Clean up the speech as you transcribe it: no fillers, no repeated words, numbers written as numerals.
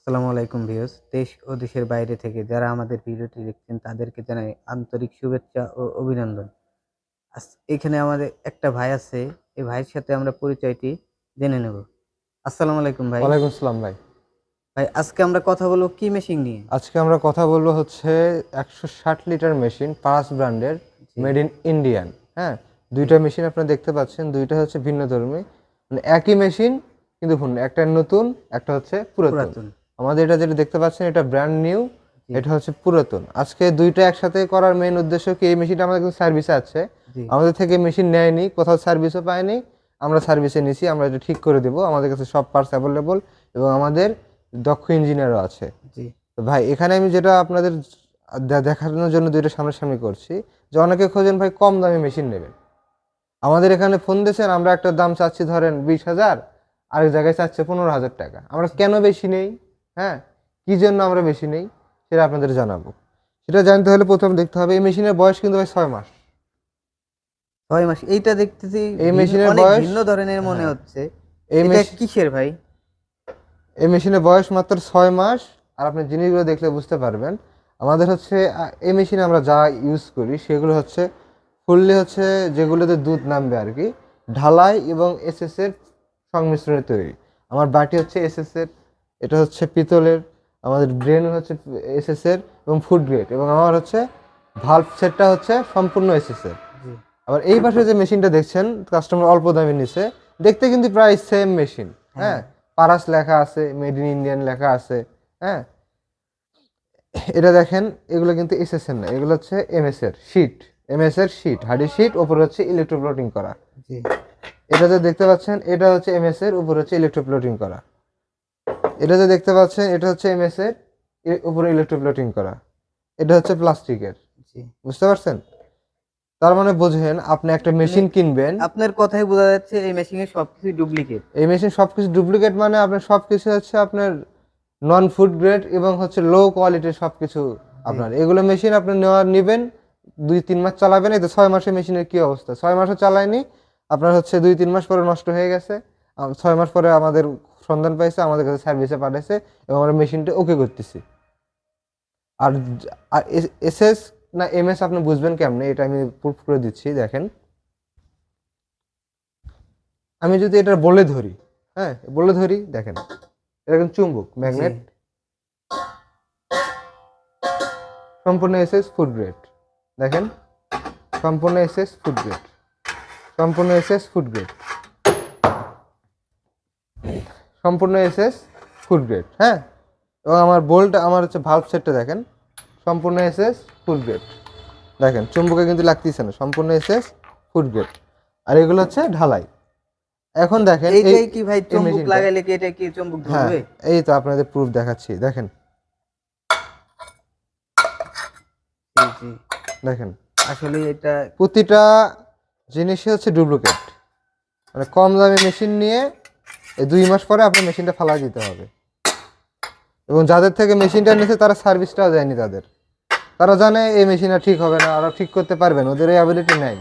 আসসালামু আলাইকুম ভিউয়ার্স। দেশ ও দেশের বাইরে থেকে যারা আমাদের ভিডিওটি দেখছেন তাদেরকে জানাই আন্তরিক শুভেচ্ছা ও অভিনন্দন। আজ এখানে আমাদের একটা ভাই আছে। এই ভাইয়ের সাথে আমরা পরিচয়টি জেনে নেব। আসসালামু আলাইকুম ভাই। ওয়ালাইকুম আসসালাম ভাই। ভাই আজকে আমরা কথা বলবো কি মেশিন নিয়ে? আজকে আমরা কথা বলবো হচ্ছে 160 লিটার মেশিন পারাস ব্র্যান্ডের, জি, মেড ইন ইন্ডিয়ান। হ্যাঁ, জি, দুইটা মেশিন আপনারা দেখতে পাচ্ছেন, দুইটা হচ্ছে ভিন্নধর্মী, মানে একই মেশিন কিন্তু ভিন্ন। একটা নতুন, একটা হচ্ছে পুরাতন। পুরাতন। আমাদের এটা যেটা দেখতে পাচ্ছেন এটা ব্র্যান্ড নিউ, জি, এটা হচ্ছে পুরাতন। আজকে দুইটা একসাথে করার মেইন উদ্দেশ্য কি, এই মেশিনটা আমাদের কিন্তু সার্ভিসে আছে, জি, আমাদের থেকে মেশিন নেয়নি, কোথাও সার্ভিসও পায়নি, আমরা সার্ভিসে নিছি, আমরা এটা ঠিক করে দেবো। আমাদের কাছে সব পার্টস অ্যাভেলেবল এবং আমাদের দক্ষ ইঞ্জিনিয়ারও আছে। জি, তো ভাই এখানে আমি যেটা আপনাদের দেখানোর জন্য দুইটা সামনাসামনি করছি, যে অনেকে খোঁজেন ভাই কম দামি মেশিন নেবেন, আমাদের এখানে ফোন দিয়েছেন, আমরা একটা দাম চাচ্ছি ধরেন 20,000, আরেক জায়গায় চাচ্ছে 15,000 টাকা। আমরা কেন বেশি নেই, হ্যাঁ, কি জন্য আমরা বেশি নেই সেটা আপনাদের জানাবো। সেটা জানতে হলে প্রথম দেখতে হবে এই মেশিনের বয়স কিন্তু ভাই 6 মাস। 6 মাস। এইটা দেখতেছি এই মেশিনের অনেক বয়স, ভিন্ন ধরনের মনে হ্যাঁ, হচ্ছে। এই এটা মেশিন কিসের ভাই? এই মেশিনের বয়স মাত্র 6 মাস। আর আপনি জিনিসগুলো দেখলে বুঝতে পারবেন। আমাদের হচ্ছে এই মেশিনে আমরা যা ইউজ করি সেগুলো হচ্ছে ফুললি হচ্ছে যেগুলোতে দুধ নামবে আর কি, ঢালাই এবং এসএস এর সংমিশ্রণে তৈরি। আমার বাটি হচ্ছে এসএস এর, এটা হচ্ছে পিতলের, আমাদের ব্রেন হচ্ছে এসএস এর এবং ফুড গ্রেড, এবং আমার হচ্ছে ভাল্ব সেটটা হচ্ছে সম্পূর্ণ এসএস এর। জি, আবার এই পাশে যে মেশিনটা দেখছেন কাস্টমার অল্প দামে নিছে, দেখতে কিন্তু প্রায় সেম মেশিন। হ্যাঁ, হ্যাঁ, পারাস লেখা আছে, মেড ইন ইন্ডিয়ান লেখা আছে। হ্যাঁ, এটা দেখেন, এগুলো কিন্তু এসএস এর না, এগুলো হচ্ছে এমএস এর শীট, এমএস এর শীট, হার্ডি শীট, উপরে হচ্ছে ইলেকট্রোপ্লটিং করা। জি, এটা যে দেখতে পাচ্ছেন এটা হচ্ছে এমএস এর, উপরে হচ্ছে ইলেকট্রোপ্লটিং করা। এটা যে দেখতে পাচ্ছেন এটা হচ্ছে এমএস এর, উপরে ইলেকট্রোপ্লটিং করা। এটা হচ্ছে প্লাস্টিকের। জি। বুঝতে পারছেন? তার মানে বোঝেন আপনি একটা মানে মেশিন কিনবেন, আপনার কথাই বোঝা যাচ্ছে এই মেশিনে সবকিছু ডুপ্লিকেট। এই মেশিন সবকিছু ডুপ্লিকেট, মানে আপনার সবকিছু হচ্ছে আপনার নন ফুড গ্রেড এবং হচ্ছে লো কোয়ালিটির সবকিছু। জি, আপনার এগুলো মেশিন আপনি নেবেন, 2-3 মাস চালাবেন, এই তো 6 মাসে মেশিনের কি অবস্থা, 6 মাসও চালায়নি, আপনার হচ্ছে 2-3 মাস পরে নষ্ট হয়ে গেছে। 6 মাস পরে আমাদের সন্ধান পাইছে, আমাদের কাছে সার্ভিসে পাঠাইছে এবং আমরা মেশিনটা ওকে করতেছি। আর আর এসএস না এমএস আপনি বুঝবেন কেমনে, এটা আমি প্রুফ করে দিচ্ছি, দেখেন। আমি যদি এটা বলে ধরি, হ্যাঁ বলে ধরি, দেখেন এটা কিন্তু চুম্বক জি, ম্যাগনেট, সম্পূর্ণ এসএস ফুড গ্রেড। দেখেন, সম্পূর্ণ এসএস ফুড গ্রেড, সম্পূর্ণ এসএস ফুড গ্রেড, সম্পূর্ণ এসএস ফুড গ্রেড। হ্যাঁ, এবং আমার বোল্ট, আমার হচ্ছে ভালভ সেটটা দেখেন, সম্পূর্ণ এসএস ফুড গ্রেড। দেখেন চুম্বকে কিন্তু লাগতেছে না, সম্পূর্ণ এসএস ফুড গ্রেড। আর এগুলো হচ্ছে ঢালাই। এখন দেখেন এই এইটাই কি ভাই এই চুম্বক মেশিনটা, লাগাইলে কি এটা কি চুম্বক হ্যাঁ ধরবে? এই তো আপনাদের প্রুফ দেখাচ্ছি, দেখেন, জি, জি। দেখেন আসলে এটা প্রতিটা জিনিসই হচ্ছে ডুপ্লিকেট। মানে কম দামি মেশিন নিয়ে এই 2 মাস পরে আপনার মেশিনটা ফালাই দিতে হবে। এবং যাদের থেকে মেশিনটা নিয়েছে তারা সার্ভিসটাও দেয়নি তাদের, তারা জানে এই মেশিনটা ঠিক হবে না, ওরা ঠিক করতে পারবে না, ওদের এই অ্যাবিলিটি নাই।